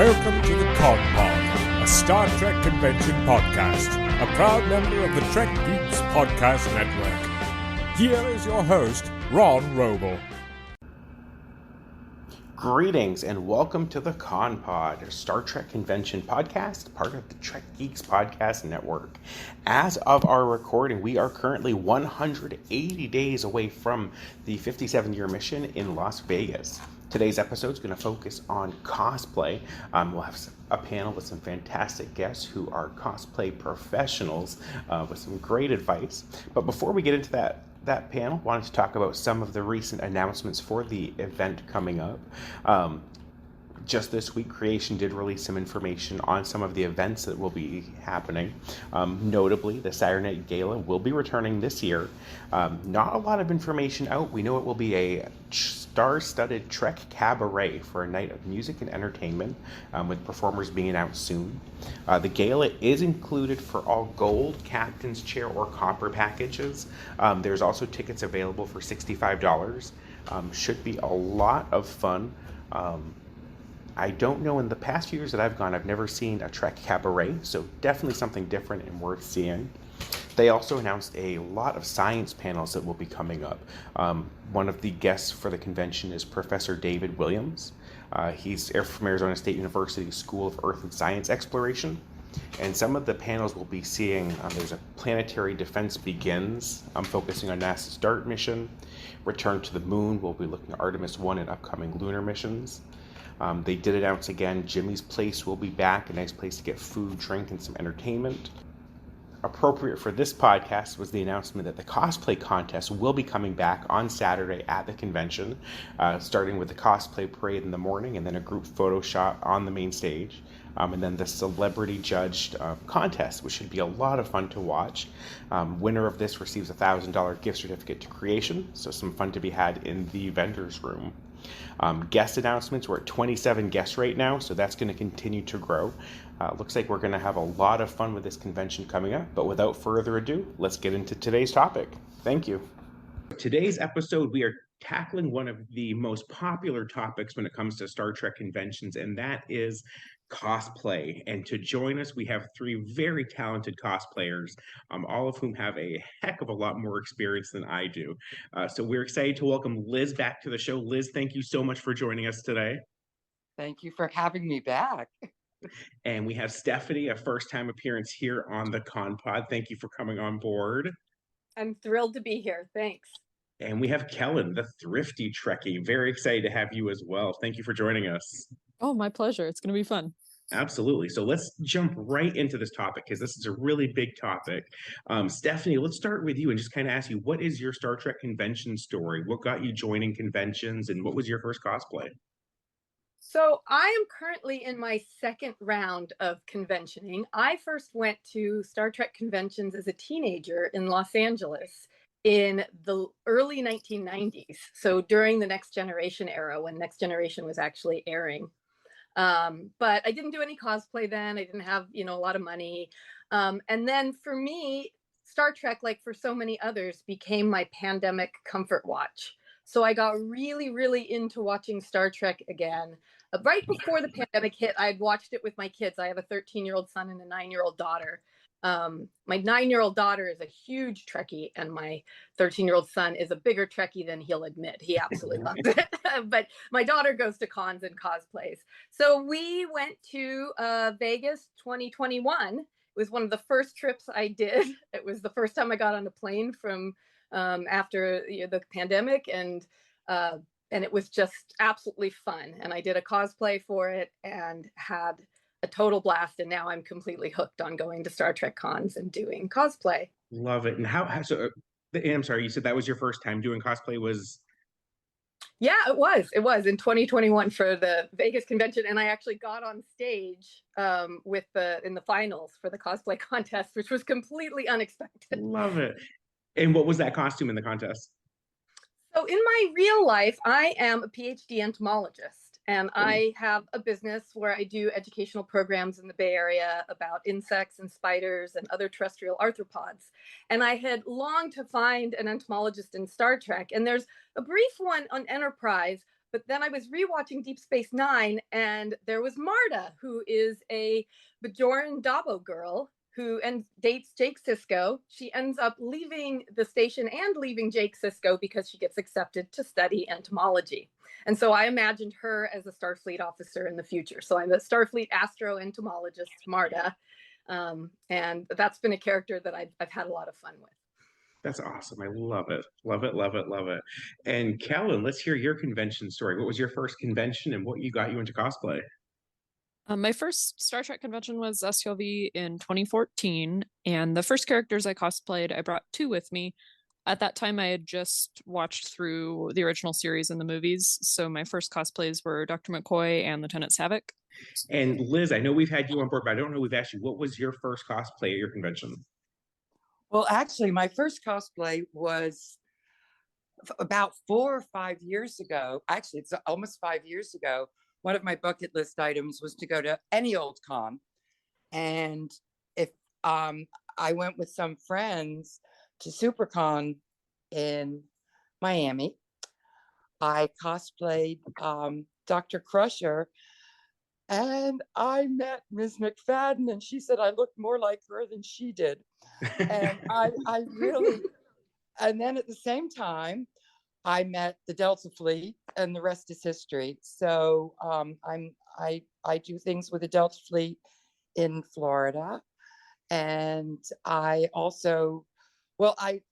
Welcome to the Con Pod, a Star Trek convention podcast, a proud member of the Trek Geeks Podcast Network. Here is your host, Ron Roble. Greetings and welcome to the Con Pod, a Star Trek convention podcast, part of the Trek Geeks Podcast Network. As of our recording, we are currently 180 days away from the 57-year mission in Las Vegas. Today's episode is going to focus on cosplay. We'll have a panel with some fantastic guests who are cosplay professionals with some great advice. But before we get into that panel, I wanted to talk about some of the recent announcements for the event coming up. Just this week, Creation did release some information on some of the events that will be happening. Notably, the Saturday Night Gala will be returning this year. Not a lot of information out. We know it will be a star-studded Trek cabaret for a night of music and entertainment, with performers being announced soon. The gala is included for all gold, captain's chair, or copper packages. There's also tickets available for $65. Should be a lot of fun. I don't know, in the past few years that I've gone, I've never seen a Trek cabaret, so definitely something different and worth seeing. They also announced a lot of science panels that will be coming up. One of the guests for the convention is Professor David Williams. He's from Arizona State University School of Earth and Science Exploration. And some of the panels we'll be seeing, there's a Planetary Defense Begins, focusing on NASA's DART mission. Return to the Moon, we'll be looking at Artemis 1 and upcoming lunar missions. They did announce again, Jimmy's Place will be back, a nice place to get food, drink, and some entertainment. Appropriate for this podcast was the announcement that the cosplay contest will be coming back on Saturday at the convention, starting with the cosplay parade in the morning and then a group photo shot on the main stage, and then the celebrity judged contest, which should be a lot of fun to watch. Winner of this receives a $1,000 gift certificate to Creation, so some fun to be had in the vendor's room. Guest announcements, we're at 27 guests right now, so that's going to continue to grow. Looks like we're going to have a lot of fun with this convention coming up, but without further ado, let's get into today's topic. Thank you. Today's episode, we are tackling one of the most popular topics when it comes to Star Trek conventions, and that is cosplay. And to join us, we have three very talented cosplayers, all of whom have a heck of a lot more experience than I do. So we're excited to welcome Liz back to the show. Liz, thank you so much for joining us today. Thank you for having me back. And we have Stephanie, a first-time appearance here on the Con Pod. Thank you for coming on board. I'm thrilled to be here. Thanks. And we have Kellan, the thrifty Trekkie. Very excited to have you as well. Thank you for joining us. Oh, my pleasure. It's going to be fun. Absolutely. So let's jump right into this topic because this is a really big topic. Stephanie, let's start with you and just kind of ask you, what is your Star Trek convention story? What got you joining conventions and what was your first cosplay? So I am currently in my second round of conventioning. I first went to Star Trek conventions as a teenager in Los Angeles in the early 1990s. So during the Next Generation era, when Next Generation was actually airing. But I didn't do any cosplay then. I didn't have, a lot of money. And then for me, Star Trek, like for so many others, became my pandemic comfort watch. So I got really, really into watching Star Trek again. Right before the pandemic hit, I'd watched it with my kids. I have a 13-year-old son and a 9-year-old daughter. My 9-year-old daughter is a huge Trekkie, and my 13-year-old son is a bigger Trekkie than he'll admit. He absolutely loves it. But my daughter goes to cons and cosplays. So we went to Vegas 2021. It was one of the first trips I did. It was the first time I got on a plane from after the pandemic, and it was just absolutely fun. And I did a cosplay for it and had a total blast. And now I'm completely hooked on going to Star Trek cons and doing cosplay. Love it. And I'm sorry, you said that was your first time doing cosplay was? Yeah, it was in 2021 for the Vegas convention. And I actually got on stage in the finals for the cosplay contest, which was completely unexpected. Love it. And what was that costume in the contest? So in my real life, I am a PhD entomologist, and I have a business where I do educational programs in the Bay Area about insects and spiders and other terrestrial arthropods. And I had longed to find an entomologist in Star Trek, and there's a brief one on Enterprise, But then I was rewatching Deep Space Nine, and there was Marta, who is a Bajoran Dabo girl who dates Jake Sisko. She ends up leaving the station and leaving Jake Sisko because she gets accepted to study entomology. And so I imagined her as a Starfleet officer in the future. So I'm a Starfleet astroentomologist, Marta. And that's been a character that I've had a lot of fun with. That's awesome. I love it. Love it, love it, love it. And Kellan, let's hear your convention story. What was your first convention and what got you into cosplay? My first Star Trek convention was SLV in 2014, and the first characters I cosplayed, I brought two with me. At that time, I had just watched through the original series and the movies, so my first cosplays were Dr. McCoy and Lieutenant Savick. And Liz, I know we've had you on board, but I don't know we've asked you, what was your first cosplay at your convention? Well, actually, my first cosplay was about 4 or 5 years ago. Actually, it's almost 5 years ago. One of my bucket list items was to go to any old con. And if I went with some friends to SuperCon in Miami, I cosplayed Dr. Crusher, and I met Ms. McFadden, and she said I looked more like her than she did. And I really, and then at the same time, I met the Delta Fleet, and the rest is history. So I do things with the Delta Fleet in Florida, and I also, the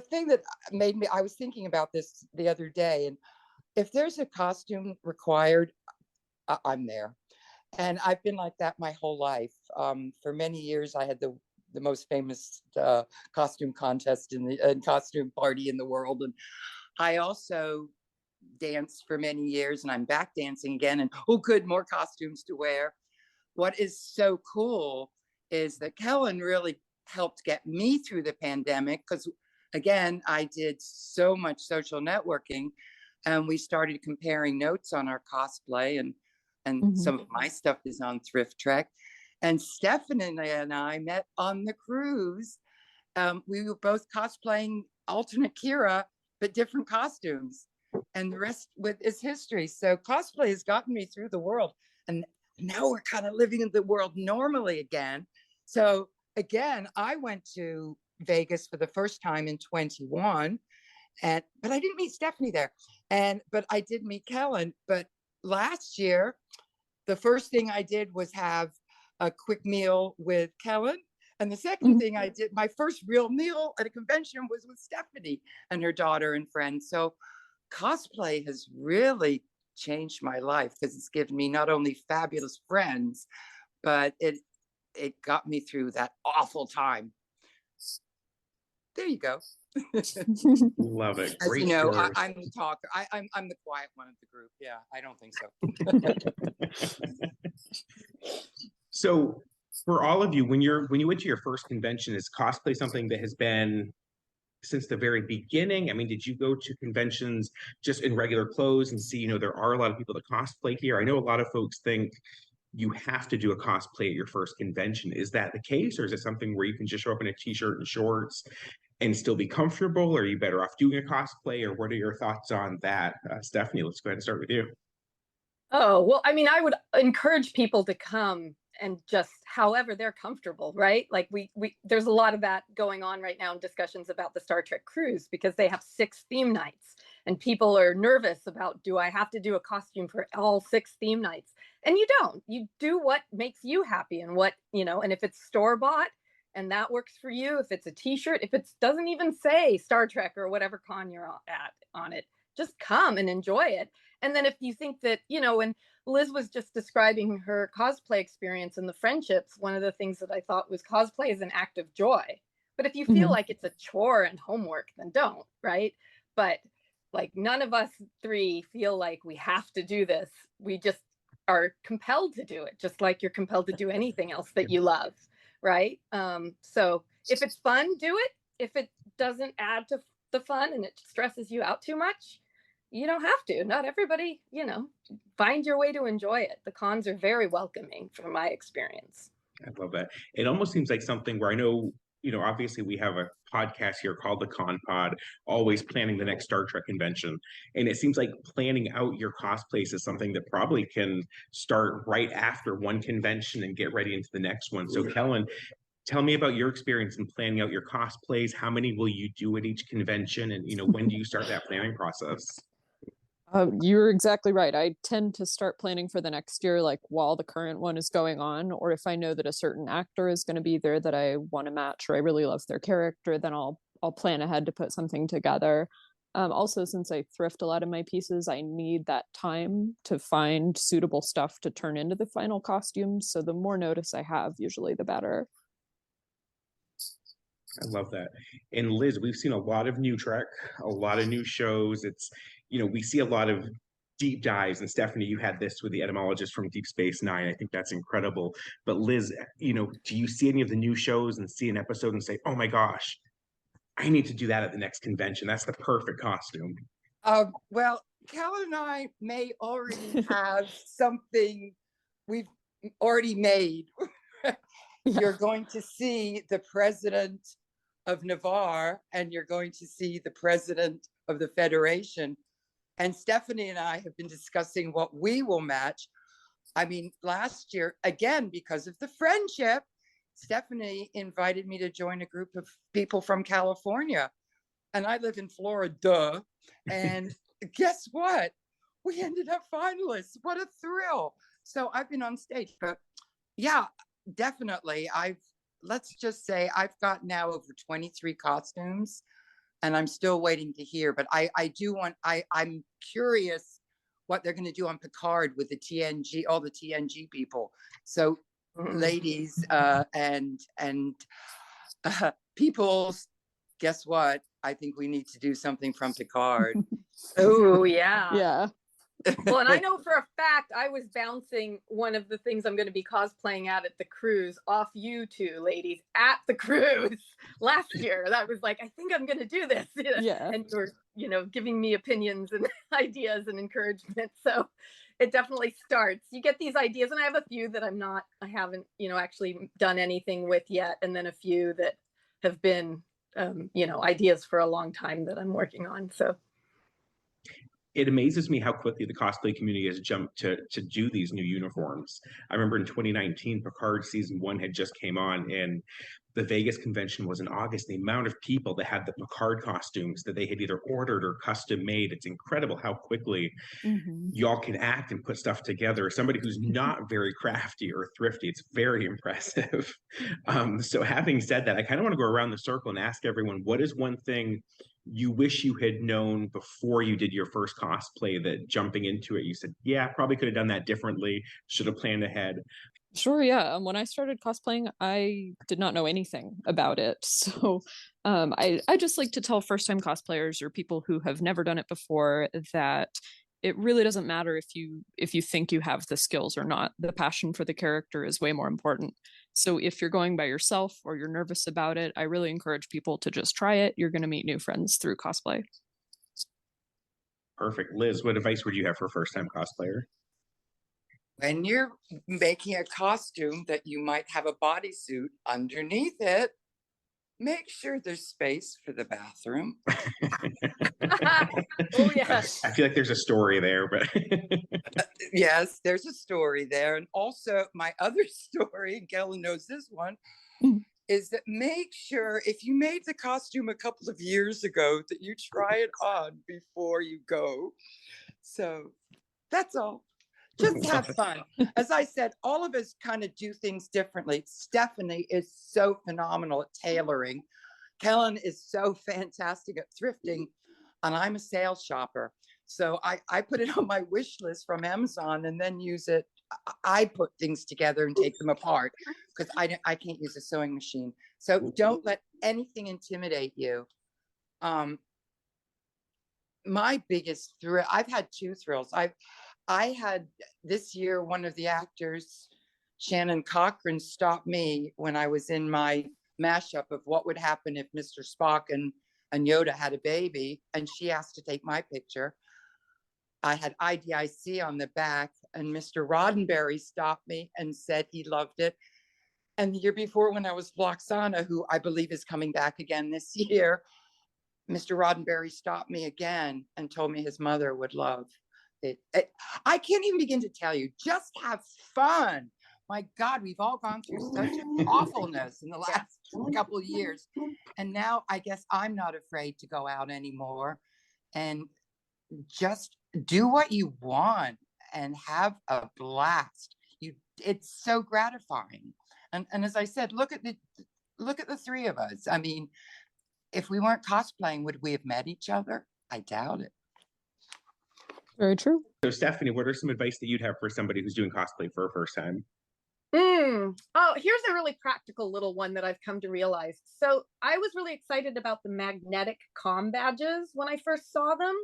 thing that made me, I was thinking about this the other day, and if there's a costume required, I'm there. And I've been like that my whole life. For many years, I had the most famous costume contest and costume party in the world. And I also danced for many years, and I'm back dancing again. And oh, good, more costumes to wear. What is so cool is that Kellan really helped get me through the pandemic, because again, I did so much social networking, and we started comparing notes on our cosplay, and some of my stuff is on Thrift Trek. And Stephanie and I met on the cruise. We were both cosplaying alternate Kira, but different costumes. And the rest is history. So cosplay has gotten me through the world. And now we're kind of living in the world normally again. So again, I went to Vegas for the first time in 21. But I didn't meet Stephanie there. But I did meet Kellan. But last year, the first thing I did was have a quick meal with Kellan. And the second thing I did, my first real meal at a convention, was with Stephanie and her daughter and friends. So cosplay has really changed my life, because it's given me not only fabulous friends, but it got me through that awful time. There you go. Love it. As Great. you know, stories. I'm the talker. I'm the quiet one of the group. Yeah, I don't think so. So for all of you, when you went to your first convention, is cosplay something that has been since the very beginning? I mean, did you go to conventions just in regular clothes and see, there are a lot of people that cosplay here? I know a lot of folks think you have to do a cosplay at your first convention. Is that the case, or is it something where you can just show up in a t-shirt and shorts and still be comfortable? Or are you better off doing a cosplay? Or what are your thoughts on that? Stephanie, let's go ahead and start with you. Oh, well, I mean, I would encourage people to come and just however they're comfortable, right? Like we there's a lot of that going on right now in discussions about the Star Trek cruise, because they have 6 theme nights, and people are nervous about, do I have to do a costume for all 6 theme nights? And you don't. You do what makes you happy, and what, and if it's store-bought and that works for you, if it's a t-shirt, if it doesn't even say Star Trek or whatever con you're at on it, just come and enjoy it. And then if you think that, when Liz was just describing her cosplay experience and the friendships, one of the things that I thought was cosplay is an act of joy. But if you feel like it's a chore and homework, then don't, right? But like, none of us 3 feel like we have to do this. We just are compelled to do it, just like you're compelled to do anything else that you love, right? So if it's fun, do it. If it doesn't add to the fun and it stresses you out too much, you don't have to. Not everybody, find your way to enjoy it. The cons are very welcoming from my experience. I love that. It almost seems like something where I know obviously we have a podcast here called the Con Pod, always planning the next Star Trek convention. And it seems like planning out your cosplays is something that probably can start right after one convention and get ready into the next one. So, Kellan, tell me about your experience in planning out your cosplays. How many will you do at each convention? And, when do you start that planning process? You're exactly right. I tend to start planning for the next year, like while the current one is going on, or if I know that a certain actor is going to be there that I want to match or I really love their character, then I'll plan ahead to put something together. Also, since I thrift a lot of my pieces, I need that time to find suitable stuff to turn into the final costumes. So the more notice I have, usually the better. I love that. And Liz, we've seen a lot of new Trek, a lot of new shows. It's, we see a lot of deep dives. And Stephanie, you had this with the etymologist from Deep Space Nine. I think that's incredible. But Liz, do you see any of the new shows and see an episode and say, oh my gosh, I need to do that at the next convention? That's the perfect costume. Well, Kellan and I may already have something we've already made. You're going to see the president of Navarre, and you're going to see the president of the Federation. And Stephanie and I have been discussing what we will match. I mean, last year, again, because of the friendship, Stephanie invited me to join a group of people from California. And I live in Florida. And guess what? We ended up finalists. What a thrill. So I've been on stage. But yeah, definitely. Let's just say I've got now over 23 costumes, and I'm still waiting to hear. But I'm curious what they're going to do on Picard with the TNG, all the TNG people. So ladies and people, guess what? I think we need to do something from Picard. Oh, yeah. Yeah. Well, and I know for a fact I was bouncing one of the things I'm going to be cosplaying at the cruise off you two ladies at the cruise last year. That was like, I think I'm going to do this. Yeah. And you were, giving me opinions and ideas and encouragement. So it definitely starts. You get these ideas, and I have a few that I haven't, actually done anything with yet. And then a few that have been, ideas for a long time that I'm working on. So it amazes me how quickly the cosplay community has jumped to do these new uniforms. I remember in 2019, Picard season 1 had just came on, and the Vegas convention was in August. The amount of people that had the Picard costumes that they had either ordered or custom made, it's incredible how quickly y'all can act and put stuff together. As somebody who's not very crafty or thrifty, it's very impressive. So having said that, I kind of want to go around the circle and ask everyone, what is one thing you wish you had known before you did your first cosplay that jumping into it, you said, yeah, probably could have done that differently, should have planned ahead? Sure, yeah. When I started cosplaying, I did not know anything about it. So I just like to tell first-time cosplayers or people who have never done it before that it really doesn't matter if you think you have the skills or not. The passion for the character is way more important. So if you're going by yourself or you're nervous about it, I really encourage people to just try it. You're going to meet new friends through cosplay. Perfect. Liz, what advice would you have for a first-time cosplayer? When you're making a costume that you might have a bodysuit underneath it, make sure there's space for the bathroom. Oh, yeah. I feel like there's a story there, but yes, there's a story there. And also my other story, and Kellan knows this one, is that make sure if you made the costume a couple of years ago that you try it on before you go. So that's all. Just have fun. As I said, all of us kind of do things differently. Stephanie is so phenomenal at tailoring. Kellan is so fantastic at thrifting, and I'm a sales shopper. So I put it on my wish list from Amazon and then use it. I put things together and take them apart because I can't use a sewing machine. So don't let anything intimidate you. My biggest thrill, I've had two thrills. I had this year, one of the actors, Shannon Cochran, stopped me when I was in my mashup of what would happen if Mr. Spock and Yoda had a baby, and she asked to take my picture. I had IDIC on the back, and Mr. Roddenberry stopped me and said he loved it. And the year before, when I was Floxana, who I believe is coming back again this year, Mr. Roddenberry stopped me again and told me his mother would love it. I can't even begin to tell you. Just have fun. My God, we've all gone through such awfulness in the last couple of years. And now I guess I'm not afraid to go out anymore and just do what you want and have a blast. It's so gratifying. And as I said, look at the three of us. I mean, if we weren't cosplaying, would we have met each other? I doubt it. Very true. So, Stephanie, what are some advice that you'd have for somebody who's doing cosplay for a first time? Oh, here's a really practical little one that I've come to realize. So I was really excited about the magnetic comm badges when I first saw them.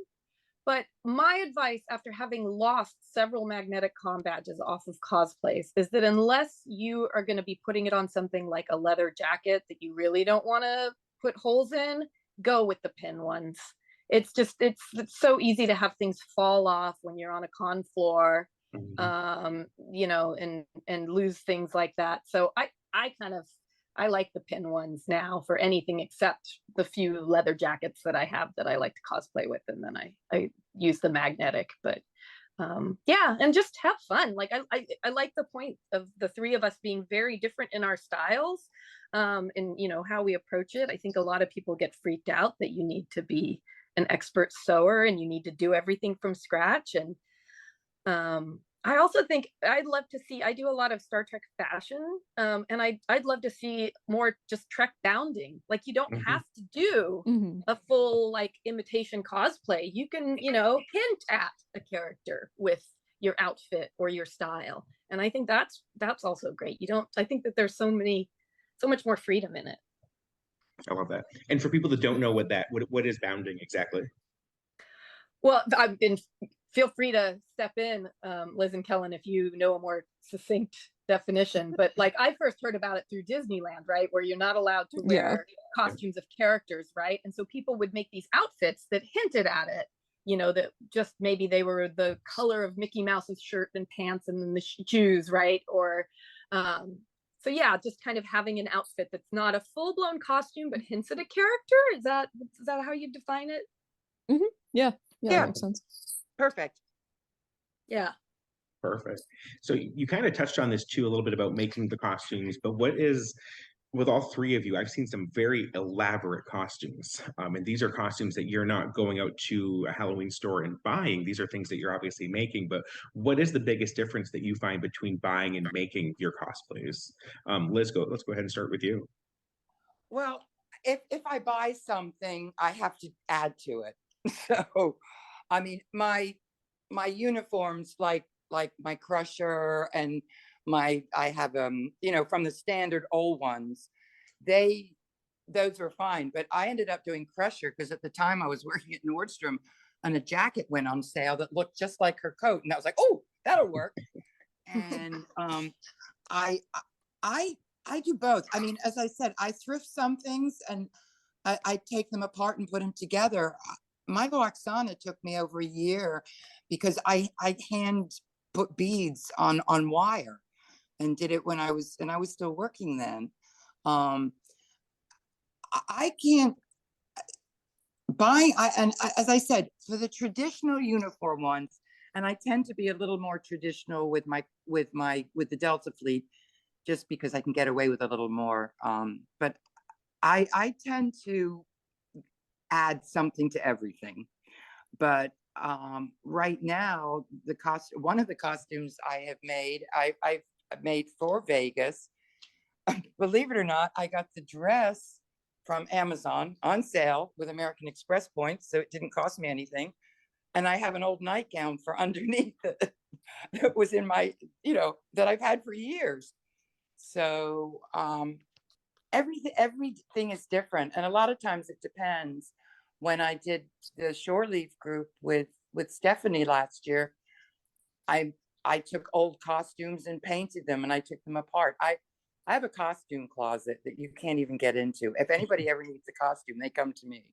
But my advice after having lost several magnetic comm badges off of cosplays is that unless you are going to be putting it on something like a leather jacket that you really don't want to put holes in, go with the pin ones. It's so easy to have things fall off when you're on a con floor, you know, and lose things like that. So I like the pin ones now for anything except the few leather jackets that I have that I like to cosplay with, and then I use the magnetic. But yeah, and just have fun. Like I like the point of the three of us being very different in our styles, and you know how we approach it. I think a lot of people get freaked out that you need to be an expert sewer and you need to do everything from scratch. And I also think I'd love to see, I do a lot of Star Trek fashion, and I'd love to see more just Trek bounding. Like you don't have to do a full like imitation cosplay. You can, you know, hint at a character with your outfit or your style. And I think that's also great. I think that there's so much more freedom in it. I love that. And for people that don't know what is bounding exactly? Well, feel free to step in, Liz and Kellan, if you know a more succinct definition. But like I first heard about it through Disneyland, right? Where you're not allowed to wear costumes of characters, right? And so people would make these outfits that hinted at it, you know, that just maybe they were the color of Mickey Mouse's shirt and pants and then the shoes, right? Or so yeah, just kind of having an outfit that's not a full-blown costume but hints at a character. Is that how you define it? Yeah, that makes sense. Perfect. Yeah. Perfect. So you kind of touched on this too, a little bit about making the costumes, but with all three of you, I've seen some very elaborate costumes. And these are costumes that you're not going out to a Halloween store and buying. These are things that you're obviously making. But what is the biggest difference that you find between buying and making your cosplays? Liz, let's go ahead and start with you. Well, if I buy something, I have to add to it. So, I mean, my uniforms, like my Crusher and I have you know, from the standard old ones, those were fine. But I ended up doing Crusher because at the time I was working at Nordstrom and a jacket went on sale that looked just like her coat, and I was like, oh, that'll work. And I do both. I mean, as I said, I thrift some things and I take them apart and put them together. My Oksana took me over a year because I hand put beads on wire and did it when I was still working then. I can't buy, as I said, for the traditional uniform ones, and I tend to be a little more traditional with the Delta Fleet, just because I can get away with a little more. But I tend to add something to everything. But right now, one of the costumes I have made, I've made for Vegas. Believe it or not, I got the dress from Amazon on sale with American Express points, so it didn't cost me anything. And I have an old nightgown for underneath it that was in my, you know, that I've had for years. So everything is different, and a lot of times it depends. When I did the Shore Leave group with Stephanie last year, I took old costumes and painted them, and I took them apart. I have a costume closet that you can't even get into. If anybody ever needs a costume, they come to me.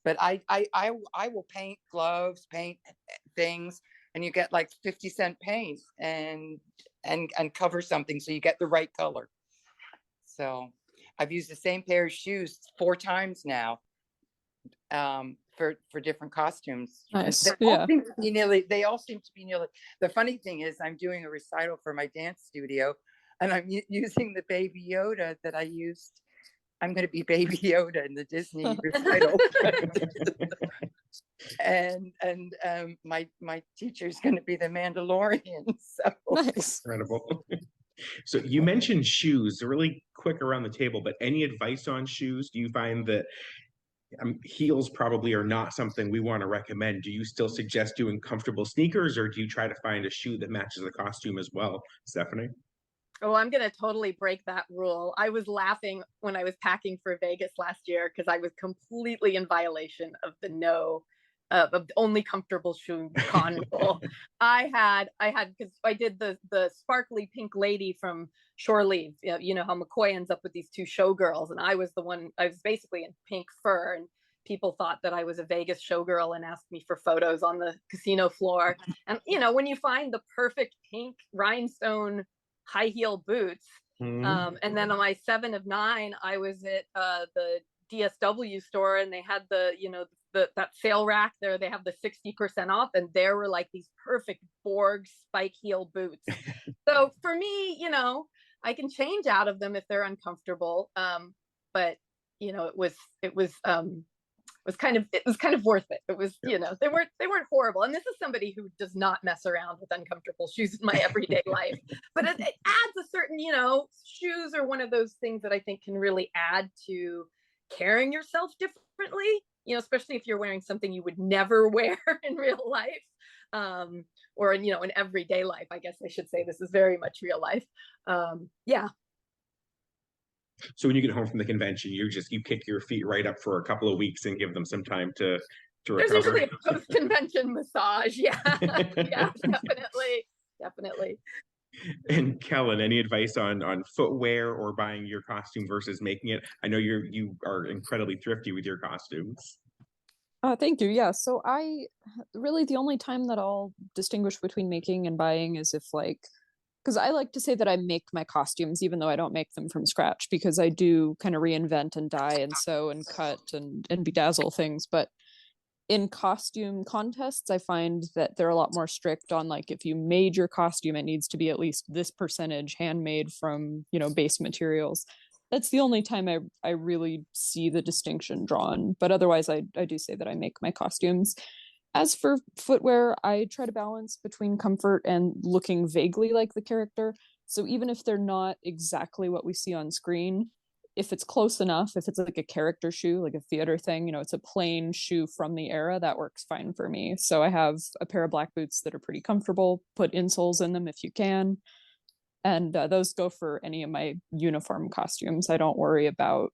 But I will paint gloves, paint things, and you get like 50-cent paint, and and cover something so you get the right color. So I've used the same pair of shoes 4 times now, for different costumes. Nice. They all seem to be nearly. The funny thing is, I'm doing a recital for my dance studio, and I'm using the Baby Yoda that I used. I'm going to be Baby Yoda in the Disney recital. and my teacher is going to be the Mandalorian. So Nice. Incredible. So you mentioned shoes, really quick around the table, but any advice on shoes? Do you find that heels probably are not something we want to recommend? Do you still suggest doing comfortable sneakers, or do you try to find a shoe that matches the costume as well, Stephanie? Oh, I'm going to totally break that rule. I was laughing when I was packing for Vegas last year because I was completely in violation of the of the only comfortable shoe con rule. I had because I did the sparkly pink lady from Shore Leave. You know how McCoy ends up with these 2 showgirls, and I was basically in pink fur, and people thought that I was a Vegas showgirl and asked me for photos on the casino floor. And when you find the perfect pink rhinestone high heel boots, and then on my 7 of 9, I was at the DSW store, and they had that sale rack there. They have the 60% off, and there were like these perfect Borg spike heel boots. So for me, I can change out of them if they're uncomfortable. But it was kind of worth it. It was, they weren't horrible. And this is somebody who does not mess around with uncomfortable shoes in my everyday life. But it adds a certain, shoes are one of those things that I think can really add to carrying yourself differently, especially if you're wearing something you would never wear in real life. Or in everyday life. I guess I should say this is very much real life. Yeah. So when you get home from the convention, you kick your feet right up for a couple of weeks and give them some time to recover. There's usually a post-convention massage. Yeah. Yeah, definitely. And Kellan, any advice on footwear or buying your costume versus making it? I know you are incredibly thrifty with your costumes. Thank you. Yeah. So the only time that I'll distinguish between making and buying is if because I like to say that I make my costumes, even though I don't make them from scratch, because I do kind of reinvent and dye and sew and cut and bedazzle things. But in costume contests, I find that they're a lot more strict on if you made your costume, it needs to be at least this percentage handmade from, base materials. That's the only time I really see the distinction drawn. But otherwise, I do say that I make my costumes. As for footwear, I try to balance between comfort and looking vaguely like the character. So even if they're not exactly what we see on screen, if it's close enough, if it's like a character shoe, like a theater thing, it's a plain shoe from the era, that works fine for me. So I have a pair of black boots that are pretty comfortable. Put insoles in them if you can. And those go for any of my uniform costumes. I don't worry about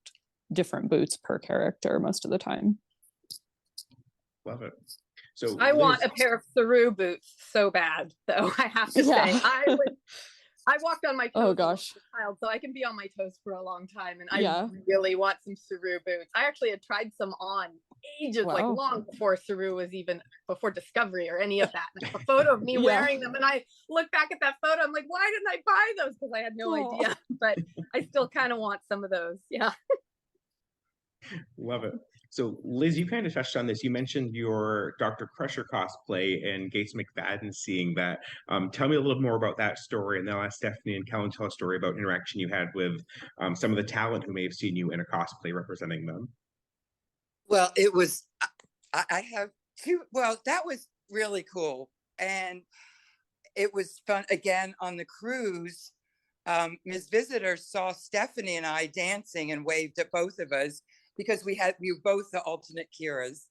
different boots per character most of the time. Love it. So I want a pair of Saru boots so bad, though. I have to say, I walked on my toes as a child, so I can be on my toes for a long time, and I really want some Saru boots. I actually had tried some on ages, long before Saru was even before Discovery or any of that. And I have a photo of me wearing them, and I look back at that photo, I'm like, why didn't I buy those? Because I had no idea, but I still kind of want some of those. Yeah. Love it. So Liz, you kind of touched on this. You mentioned your Dr. Crusher cosplay and Gates McFadden seeing that. Tell me a little more about that story, and then I'll ask Stephanie and Kellan tell a story about interaction you had with some of the talent who may have seen you in a cosplay representing them. Well, it was, I have two, that was really cool. And it was fun again on the cruise. Ms. Visitor saw Stephanie and I dancing and waved at both of us, because we were both the alternate Kiras.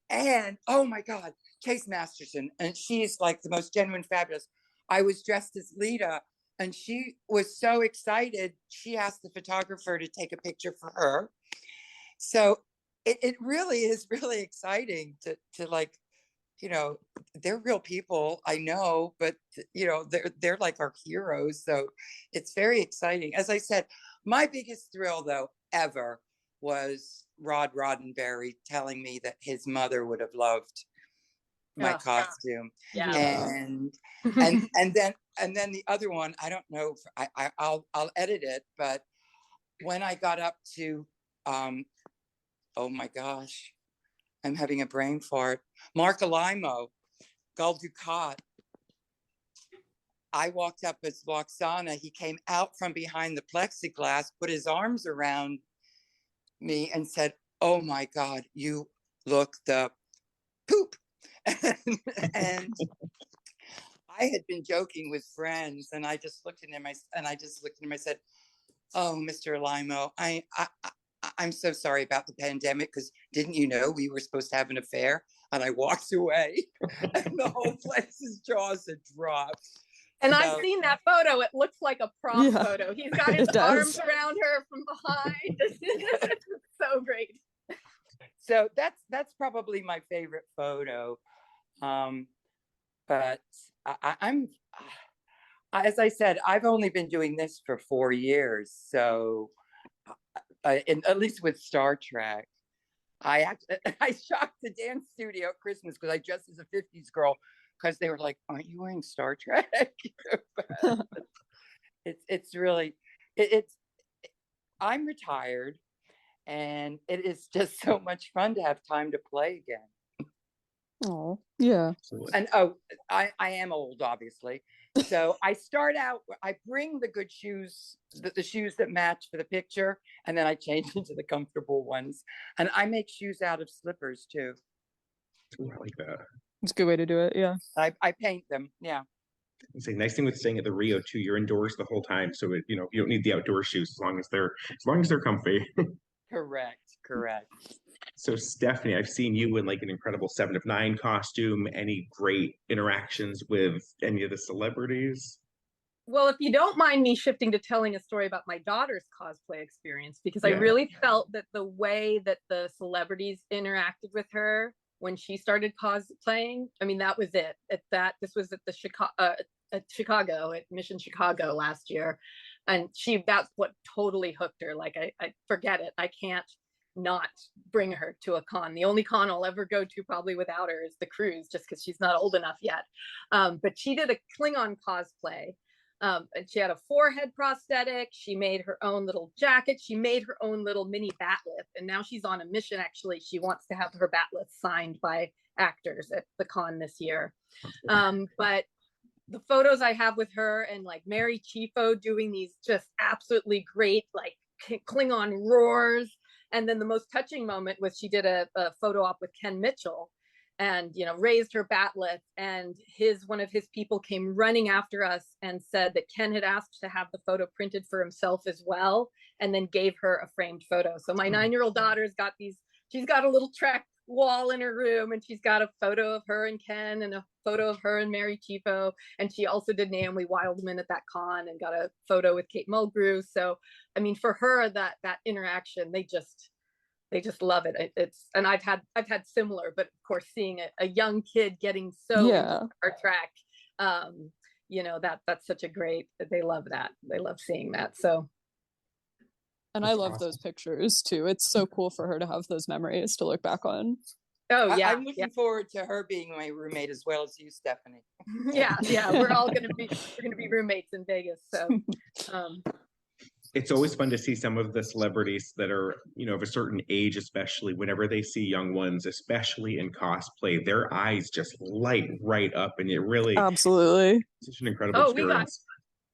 And oh my God, Chase Masterson. And she's like the most genuine, fabulous. I was dressed as Lita, and she was so excited. She asked the photographer to take a picture for her. So it really is really exciting to they're real people, I know, but they're like our heroes. So it's very exciting. As I said, my biggest thrill though ever was Rod Roddenberry telling me that his mother would have loved my Yeah. costume. Yeah. And then the other one, I don't know if I'll edit it, but when I got up to oh my gosh, I'm having a brain fart. Mark Alimo, Gul Dukat. I walked up as Loxana. He came out from behind the plexiglass, put his arms around me and said, "Oh my God, you look the poop." And I had been joking with friends, and I just looked at him. I said, "Oh, Mr. Alimo, I'm so sorry about the pandemic, because didn't you know we were supposed to have an affair?" And I walked away, and the whole place's jaws had dropped. And I've seen that photo. It looks like a prom photo. He's got his arms around her from behind. It's so great. So that's probably my favorite photo. But I'm, as I said, I've only been doing this for 4 years. So, at least with Star Trek, I shocked the dance studio at Christmas because I dressed as a 50s girl, because they were like, "Aren't you wearing Star Trek?" It's really, I'm retired, and it is just so much fun to have time to play again. Oh, yeah. And I am old, obviously. So I start out, I bring the good shoes, the shoes that match for the picture, and then I change into the comfortable ones. And I make shoes out of slippers too. Ooh, I like that. It's a good way to do it. Yeah. I paint them. Yeah. Say, nice thing with staying at the Rio too, you're indoors the whole time, so you don't need the outdoor shoes as long as they're comfy. Correct. So Stephanie, I've seen you in like an incredible 7 of 9 costume. Any great interactions with any of the celebrities? Well, if you don't mind me shifting to telling a story about my daughter's cosplay experience, because I really felt that the way that the celebrities interacted with her when she started cosplaying, I mean, that was it. This was at the Chicago, at Mission Chicago last year, and that's what totally hooked her. Like, I forget it. I can't not bring her to a con. The only con I'll ever go to probably without her is the cruise, just because she's not old enough yet. But she did a Klingon cosplay. And she had a forehead prosthetic. She made her own little jacket. She made her own little mini batleth. And now she's on a mission, actually. She wants to have her batleth signed by actors at the con this year. But the photos I have with her and like Mary Chieffo doing these just absolutely great, like Klingon roars. And then the most touching moment was she did a photo op with Ken Mitchell, and raised her batleth, and one of his people came running after us and said that Ken had asked to have the photo printed for himself as well, and then gave her a framed photo. So my 9-year-old daughter's got she's got a little Trek wall in her room, and she's got a photo of her and Ken and a photo of her and Mary Chieffo, and she also did Naomi Wildman at that con and got a photo with Kate Mulgrew. So I mean, for her, that interaction, they just love it. And I've had similar, but of course, seeing a young kid getting so into Star Trek, that's such a great. They love that. They love seeing that. So, and I love those pictures too. It's so cool for her to have those memories to look back on. Oh yeah, I'm looking forward to her being my roommate as well as you, Stephanie. yeah, we're gonna be roommates in Vegas. So. It's always fun to see some of the celebrities that are, of a certain age, especially whenever they see young ones, especially in cosplay, their eyes just light right up, and it really absolutely such an incredible experience.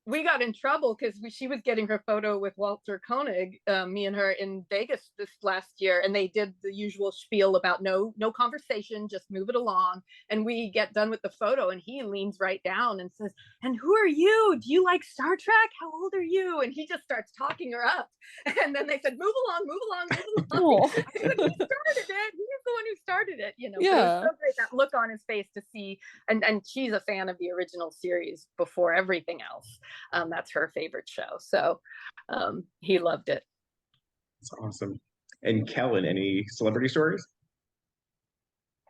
We got in trouble because she was getting her photo with Walter Koenig, me and her in Vegas this last year, and they did the usual spiel about no conversation, just move it along. And we get done with the photo, and he leans right down and says, "And who are you? Do you like Star Trek? How old are you?" And he just starts talking her up. And then they said, "Move along." He started it. He's the one who started it, But it was so great, that look on his face to see. And she's a fan of the original series before everything else. That's her favorite show. So he loved it. That's awesome. And Kellan, any celebrity stories?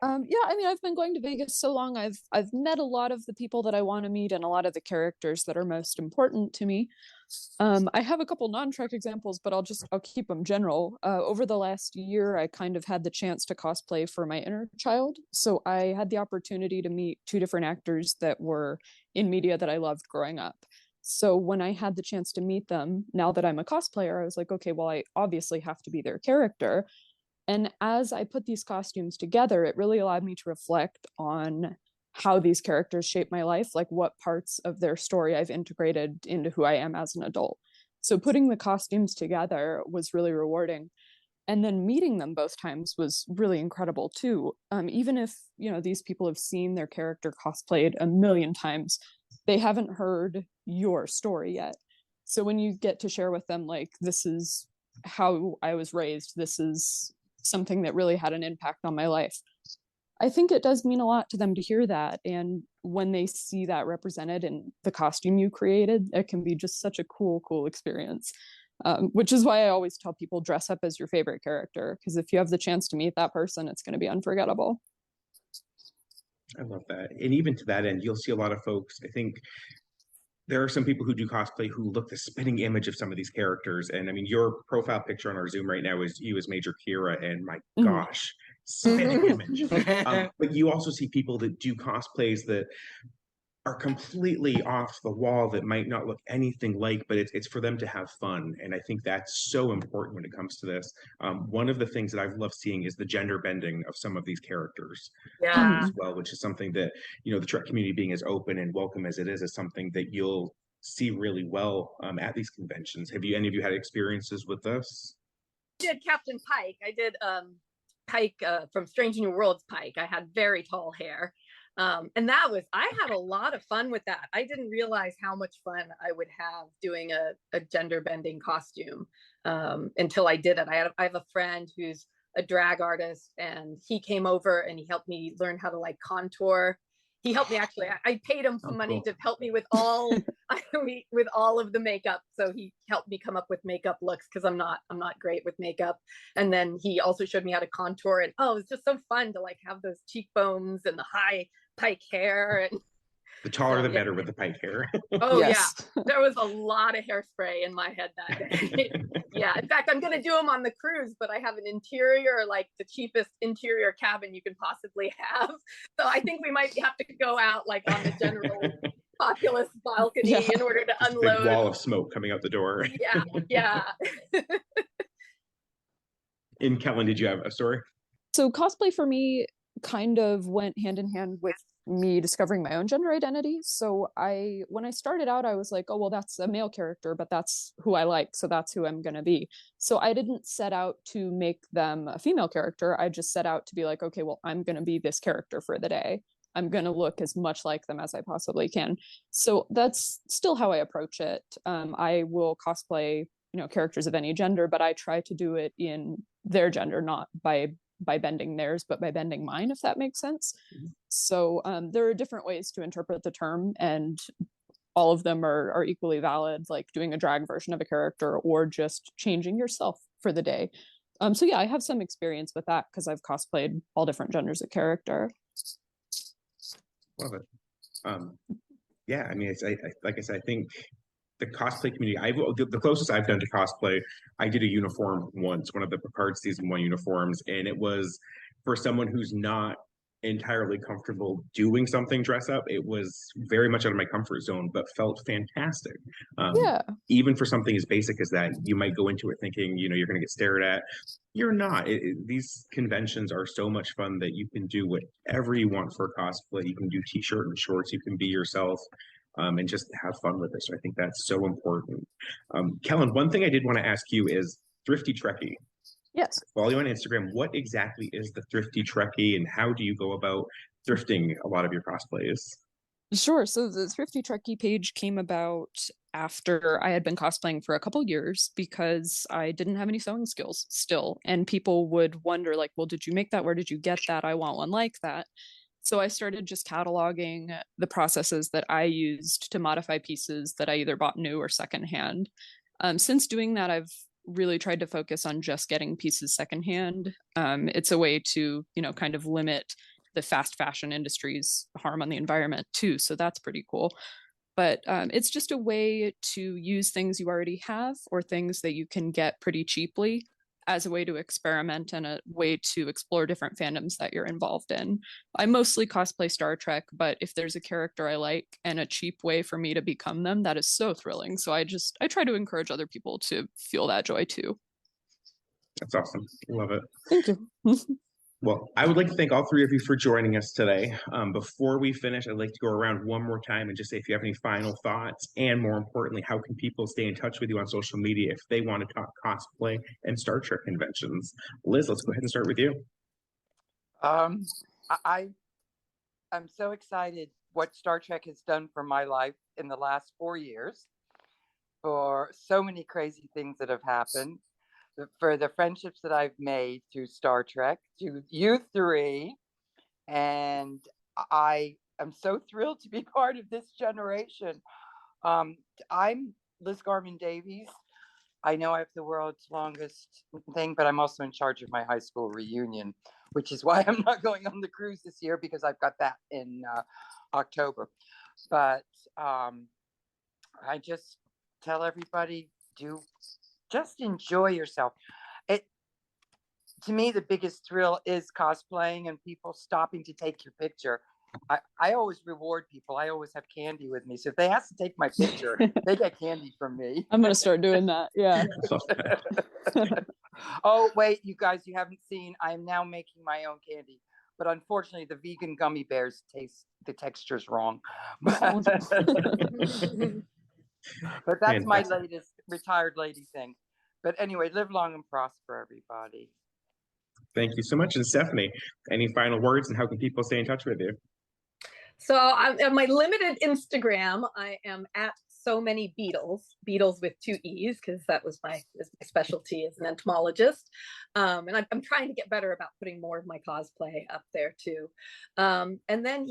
Yeah, I mean, I've been going to Vegas so long. I've met a lot of the people that I want to meet and a lot of the characters that are most important to me. I have a couple non-Trek examples, but I'll keep them general. Over the last year, I kind of had the chance to cosplay for my inner child. So I had the opportunity to meet two different actors that were in media that I loved growing up. So when I had the chance to meet them, now that I'm a cosplayer, I was like, okay, well, I obviously have to be their character. And as I put these costumes together, it really allowed me to reflect on how these characters shape my life, like what parts of their story I've integrated into who I am as an adult. So putting the costumes together was really rewarding. And then meeting them both times was really incredible too. Even if, these people have seen their character cosplayed a million times, they haven't heard your story yet. So when you get to share with them, like, this is how I was raised, this is something that really had an impact on my life, I think it does mean a lot to them to hear that. And when they see that represented in the costume you created, it can be just such a cool experience. Which is why I always tell people, dress up as your favorite character, because if you have the chance to meet that person, it's going to be unforgettable. I love that. And even to that end, you'll see a lot of folks, I think there are some people who do cosplay who look the spitting image of some of these characters. And I mean, your profile picture on our Zoom right now is you as Major Kira, and my gosh, spitting image. But you also see people that do cosplays that are completely off the wall, that might not look anything like, but it's for them to have fun. And I think that's so important when it comes to this. One of the things that I've loved seeing is the gender bending of some of these characters as well, which is something that, the Trek community being as open and welcome as it is something that you'll see really well at these conventions. Have any of you had experiences with this? I did Captain Pike. I did Pike from Strange New Worlds Pike. I had very tall hair. And I had a lot of fun with that. I didn't realize how much fun I would have doing a gender bending costume until I did it. I have a friend who's a drag artist, and he came over and he helped me learn how to contour. He helped me, actually. I paid him some money to help me with all of the makeup. So he helped me come up with makeup looks, because I'm not great with makeup. And then he also showed me how to contour, and it was just so fun to have those cheekbones and the high Pike hair. And the taller the better with the Pike hair. Oh yes. Yeah, there was a lot of hairspray in my head that day. Yeah, in fact, I'm going to do them on the cruise, but I have an interior, the cheapest interior cabin you can possibly have. So I think we might have to go out on the general populous balcony in order to unload. Big wall of smoke coming out the door. Yeah. And Kellan, did you have a story? So cosplay for me kind of went hand in hand with me discovering my own gender identity. So when I started out, I was like, oh, well, that's a male character, but that's who I like, so that's who I'm going to be. So I didn't set out to make them a female character. I just set out to be like, okay, well, I'm going to be this character for the day. I'm going to look as much like them as I possibly can. So that's still how I approach it. I will cosplay, characters of any gender, but I try to do it in their gender, not by bending theirs, but by bending mine, if that makes sense. So there are different ways to interpret the term, and all of them are equally valid, like doing a drag version of a character or just changing yourself for the day. So yeah, I have some experience with that because I've cosplayed all different genders of character. Love it. Yeah, I mean, it's like I said, I think the cosplay community, the closest I've done to cosplay, I did a uniform once, one of the Picard season 1 uniforms, and it was for someone who's not entirely comfortable doing something dress up. It was very much out of my comfort zone, but felt fantastic. Even for something as basic as that, you might go into it thinking, you're going to get stared at. You're not. These conventions are so much fun that you can do whatever you want for cosplay. You can do t-shirt and shorts. You can be yourself. And just have fun with it. So I think that's so important. Kellan, one thing I did want to ask you is Thrifty Trekkie. Yes. Follow you on Instagram. What exactly is the Thrifty Trekkie, and how do you go about thrifting a lot of your cosplays? Sure. So the Thrifty Trekkie page came about after I had been cosplaying for a couple years because I didn't have any sewing skills still. And people would wonder, well, did you make that? Where did you get that? I want one like that. So I started just cataloging the processes that I used to modify pieces that I either bought new or secondhand. Since doing that, I've really tried to focus on just getting pieces secondhand. It's a way to, kind of limit the fast fashion industry's harm on the environment too. So that's pretty cool. But it's just a way to use things you already have or things that you can get pretty cheaply as a way to experiment and a way to explore different fandoms that you're involved in. I mostly cosplay Star Trek, but if there's a character I like and a cheap way for me to become them, that is so thrilling. So I try to encourage other people to feel that joy too. That's awesome. Love it. Thank you. Well, I would like to thank all three of you for joining us today. Before we finish, I'd like to go around one more time and just say if you have any final thoughts, and more importantly, how can people stay in touch with you on social media if they want to talk cosplay and Star Trek conventions? Liz, let's go ahead and start with you. I'm so excited what Star Trek has done for my life in the last 4 years, for so many crazy things that have happened, for the friendships that I've made through Star Trek, through you three. And I am so thrilled to be part of this generation. I'm Liz Garman Davies. I know I have the world's longest thing, but I'm also in charge of my high school reunion, which is why I'm not going on the cruise this year, because I've got that in October. But I just tell everybody, just enjoy yourself. To me, the biggest thrill is cosplaying and people stopping to take your picture. I always reward people. I always have candy with me. So if they ask to take my picture, they get candy from me. I'm going to start doing that. Yeah. Oh, wait, you guys, you haven't seen, I am now making my own candy. But unfortunately, the vegan gummy bears the texture's wrong. But that's my latest retired lady thing. But anyway, live long and prosper, everybody. Thank you so much. And Stephanie, any final words, and how can people stay in touch with you? So on my limited Instagram, I am at so many Beetles with 2 E's, because that was my specialty as an entomologist. And I'm trying to get better about putting more of my cosplay up there too. And then,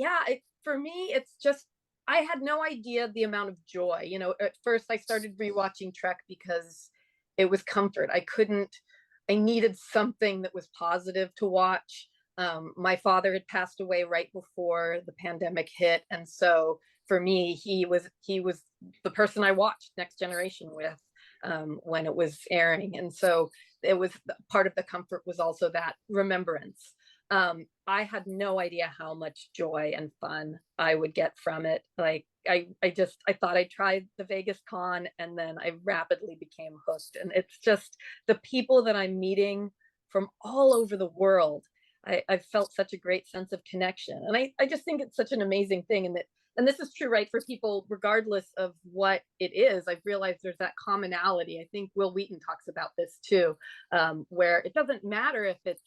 for me, it's just, I had no idea the amount of joy. You know, at first I started rewatching Trek because it was comfort. I needed something that was positive to watch. My father had passed away right before the pandemic hit. And so for me, he was the person I watched Next Generation with when it was airing. And so it was part of the comfort was also that remembrance. I had no idea how much joy and fun I would get from it. Like I thought I tried the Vegas con, and then I rapidly became hooked. And it's just the people that I'm meeting from all over the world. I felt such a great sense of connection. And I just think it's such an amazing thing. And this is true, right, for people, regardless of what it is. I've realized there's that commonality. I think Will Wheaton talks about this too, where it doesn't matter if it's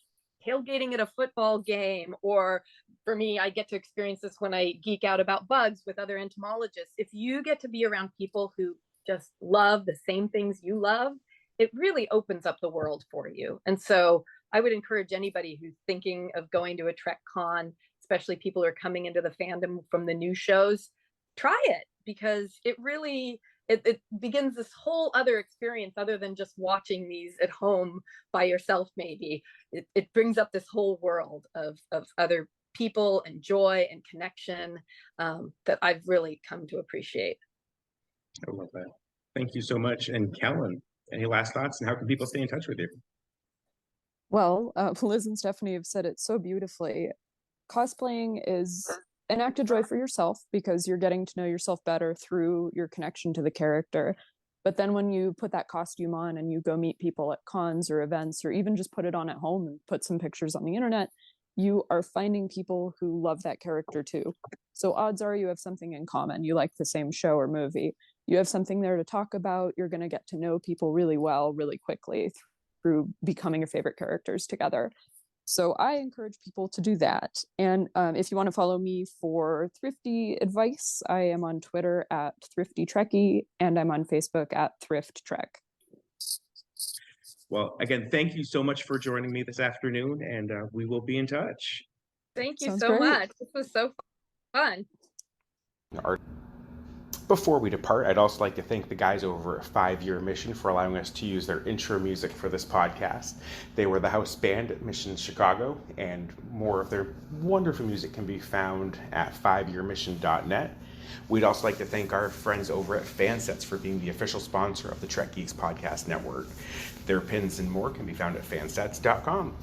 tailgating at a football game, or for me, I get to experience this when I geek out about bugs with other entomologists. If you get to be around people who just love the same things you love, it really opens up the world for you. And so I would encourage anybody who's thinking of going to a Trek con, especially people who are coming into the fandom from the new shows, try it, because it really, it begins this whole other experience other than just watching these at home by yourself. Maybe it brings up this whole world of other people and joy and connection that I've really come to appreciate. I love that. Thank you so much. And Kellan, any last thoughts, and how can people stay in touch with you? Well, Liz and Stephanie have said it so beautifully. Cosplaying is an act of joy for yourself because you're getting to know yourself better through your connection to the character. But then when you put that costume on and you go meet people at cons or events, or even just put it on at home and put some pictures on the internet, you are finding people who love that character too. So odds are you have something in common. You like the same show or movie. You have something there to talk about. You're going to get to know people really well, really quickly through becoming your favorite characters together. So I encourage people to do that. And if you want to follow me for thrifty advice, I am on Twitter at Thrifty Trekkie, and I'm on Facebook at Thrift Trek. Well, again, thank you so much for joining me this afternoon, and we will be in touch. Thank you Sounds so great. much. This was so fun. Before we depart, I'd also like to thank the guys over at 5 Year Mission for allowing us to use their intro music for this podcast. They were the house band at Mission Chicago, and more of their wonderful music can be found at 5yearmission.net. We'd also like to thank our friends over at Fansets for being the official sponsor of the Trek Geeks Podcast Network. Their pins and more can be found at fansets.com.